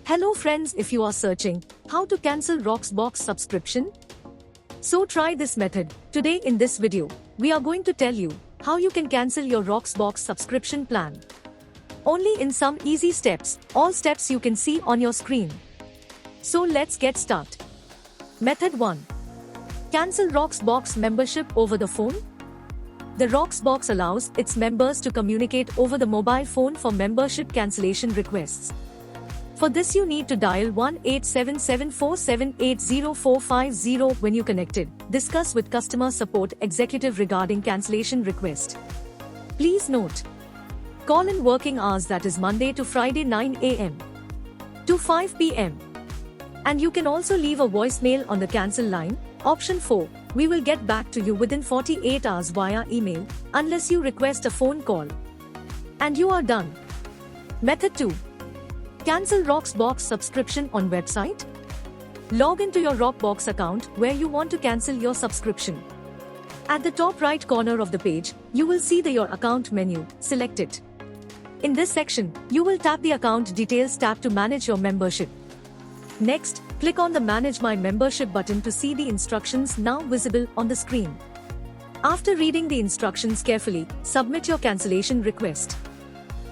Hello friends, if you are searching how to cancel Rocksbox subscription, so try this method. Today in this video, we are going to tell you how you can cancel your Rocksbox subscription plan. Only in some easy steps, all steps you can see on your screen. So let's get started. Method 1. Cancel Rocksbox membership over the phone. The Rocksbox allows its members to communicate over the mobile phone for membership cancellation requests. For this you need to dial 1-877-478-0450 when you connected. Discuss with customer support executive regarding cancellation request. Please note, call in working hours, that is Monday to Friday 9 a.m. to 5 p.m. And you can also leave a voicemail on the cancel line. Option 4. We will get back to you within 48 hours via email, unless you request a phone call. And you are done. Method 2. Cancel Rocksbox subscription on website. Log into your Rocksbox account where you want to cancel your subscription. At the top right corner of the page, you will see the Your Account menu. Select it. In this section, you will tap the Account Details tab to manage your membership. Next, click on the Manage My Membership button to see the instructions now visible on the screen. After reading the instructions carefully, submit your cancellation request.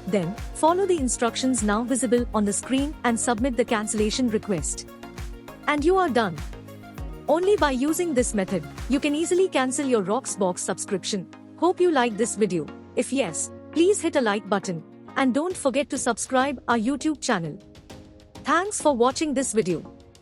Then, follow the instructions now visible on the screen and submit the cancellation request. And you are done. Only by using this method, you can easily cancel your Rocksbox subscription. Hope you liked this video. If yes, please hit a like button. And don't forget to subscribe our YouTube channel. Thanks for watching this video.